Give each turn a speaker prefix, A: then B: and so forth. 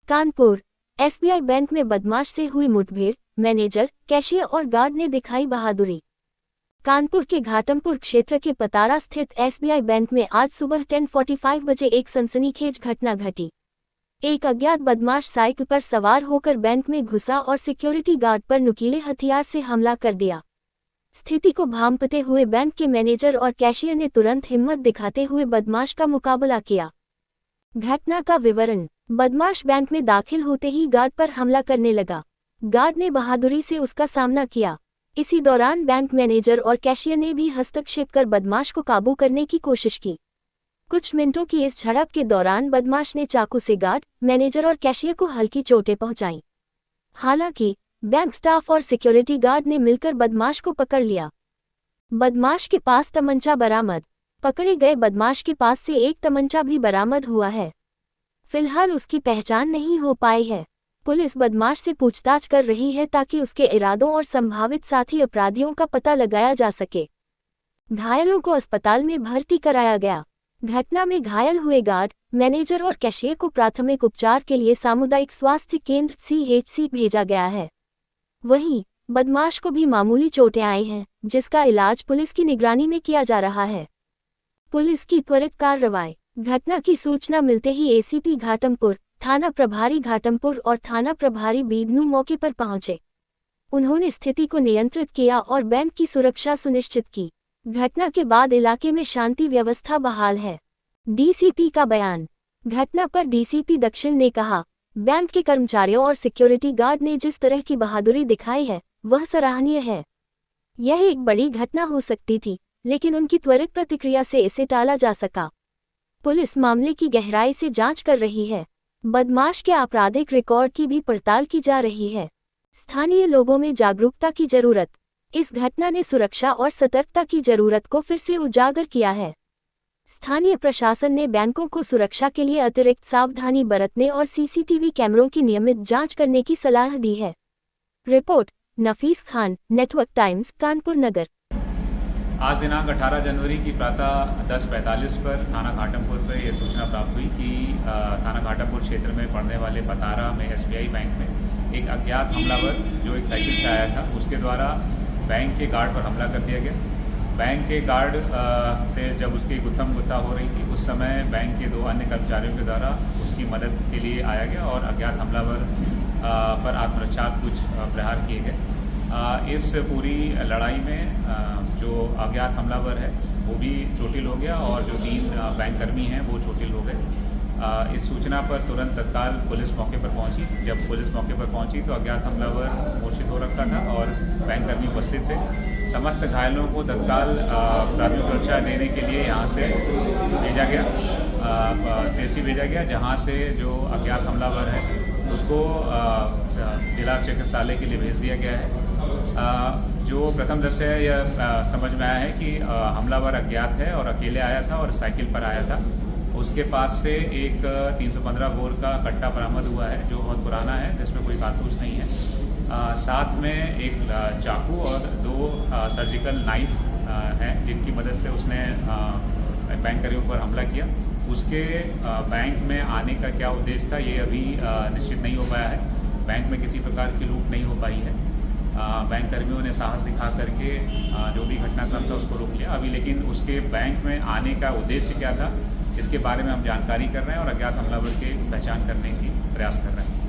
A: Kanpur SBI bank में बदमाश से हुई मुठभेड़, मैनेजर, कैशियर और गार्ड ने दिखाई बहादुरी। कानपुर के घाटमपुर क्षेत्र के पतारा स्थित एसबीआई बैंक में आज सुबह 10:45 बजे एक सनसनीखेज घटना घटी। एक अज्ञात बदमाश साइकिल पर सवार होकर बैंक में घुसा और सिक्योरिटी गार्ड पर नुकीले हथियार से हमला कर दिया। स्थिति को भांपते हुए बैंक के मैनेजर और कैशियर ने तुरंत हिम्मत दिखाते हुए बदमाश का मुकाबला किया। घटना का विवरण: बदमाश बैंक में दाखिल होते ही गार्ड पर हमला करने लगा। गार्ड ने बहादुरी से उसका सामना किया। इसी दौरान बैंक मैनेजर और कैशियर ने भी हस्तक्षेप कर बदमाश को काबू करने की कोशिश की। कुछ मिनटों की इस झड़प के दौरान बदमाश ने चाकू से गार्ड, मैनेजर और कैशियर को हल्की चोटें पहुंचाईं। हालांकि बैंक स्टाफ और सिक्योरिटी गार्ड ने मिलकर बदमाश को पकड़ लिया। बदमाश के पास तमंचा बरामद। पकड़े गए बदमाश के पास से एक तमंचा भी बरामद हुआ है। फिलहाल उसकी पहचान नहीं हो पाई है। पुलिस बदमाश से पूछताछ कर रही है ताकि उसके इरादों और संभावित साथी अपराधियों का पता लगाया जा सके। घायलों को अस्पताल में भर्ती कराया गया। घटना में घायल हुए गार्ड, मैनेजर और कैशियर को प्राथमिक उपचार के लिए सामुदायिक स्वास्थ्य केंद्र सीएचसी भेजा गया है। वहीं बदमाश को भी मामूली चोटें आई हैं, जिसका इलाज पुलिस की निगरानी में किया जा रहा है। पुलिस की त्वरित कार्रवाई। घटना की सूचना मिलते ही एसीपी घाटमपुर, थाना प्रभारी घाटमपुर और थाना प्रभारी बीदनू मौके पर पहुंचे। उन्होंने स्थिति को नियंत्रित किया और बैंक की सुरक्षा सुनिश्चित की। घटना के बाद इलाके में शांति व्यवस्था बहाल है। डीसीपी का बयान। घटना पर डीसीपी दक्षिण ने कहा, बैंक के कर्मचारियों और सिक्योरिटी गार्ड ने जिस तरह की बहादुरी दिखाई है वह सराहनीय है। यह एक बड़ी घटना हो सकती थी, लेकिन उनकी त्वरित प्रतिक्रिया से इसे टाला जा सका। पुलिस मामले की गहराई से जांच कर रही है। बदमाश के आपराधिक रिकॉर्ड की भी पड़ताल की जा रही है। स्थानीय लोगों में जागरूकता की जरूरत। इस घटना ने सुरक्षा और सतर्कता की जरूरत को फिर से उजागर किया है। स्थानीय प्रशासन ने बैंकों को सुरक्षा के लिए अतिरिक्त सावधानी बरतने और सीसीटीवी कैमरों की नियमित जांच करने की सलाह दी है। रिपोर्ट: नफीस खान, नेटवर्क टाइम्स, कानपुर नगर।
B: आज दिनांक 18 जनवरी की प्रातः 10:45 पर थाना घाटमपुर पर यह सूचना प्राप्त हुई कि थाना घाटमपुर क्षेत्र में पड़ने वाले पतारा में एसबीआई बैंक में एक अज्ञात हमलावर जो एक साइकिल से आया था, उसके द्वारा बैंक के गार्ड पर हमला कर दिया गया। बैंक के गार्ड से जब उसकी गुत्थम गुत्था हो रही थी, उस समय बैंक के 2 अन्य कर्मचारियों के द्वारा उसकी मदद के लिए आया गया और अज्ञात हमलावर पर आत्मरक्षात्मक कुछ प्रहार किए गए। इस पूरी लड़ाई में जो अज्ञात हमलावर है वो भी चोटिल हो गया और जो 3 बैंककर्मी हैं वो चोटिल हो गए। इस सूचना पर तुरंत तत्काल पुलिस मौके पर पहुंची। जब पुलिस मौके पर पहुंची तो अज्ञात हमलावर मूर्छित हो रखा था और बैंककर्मी उपस्थित थे। समस्त घायलों को तत्काल प्राथमिक सुरक्षा देने के लिए यहाँ से भेजा गया, सीएचसी भेजा गया, जहाँ से जो अज्ञात हमलावर है उसको जिला चिकित्सालय के लिए भेज दिया गया है। जो प्रथम दृष्टया यह समझ में आया है कि हमलावर अज्ञात है और अकेले आया था और साइकिल पर आया था। उसके पास से एक 315 बोर का कट्टा बरामद हुआ है जो बहुत पुराना है, जिसमें कोई कारतूस नहीं है। साथ में एक चाकू और 2 सर्जिकल नाइफ हैं जिनकी मदद से उसने बैंककर्मियों पर हमला किया। उसके बैंक में आने का क्या उद्देश्य था ये अभी निश्चित नहीं हो पाया है। बैंक में किसी प्रकार की लूट नहीं हो पाई है। बैंक कर्मियों ने साहस दिखा करके जो भी घटनाक्रम था उसको रोक लिया अभी, लेकिन उसके बैंक में आने का उद्देश्य क्या था इसके बारे में हम जानकारी कर रहे हैं और अज्ञात हमलावर की पहचान करने की प्रयास कर रहे हैं।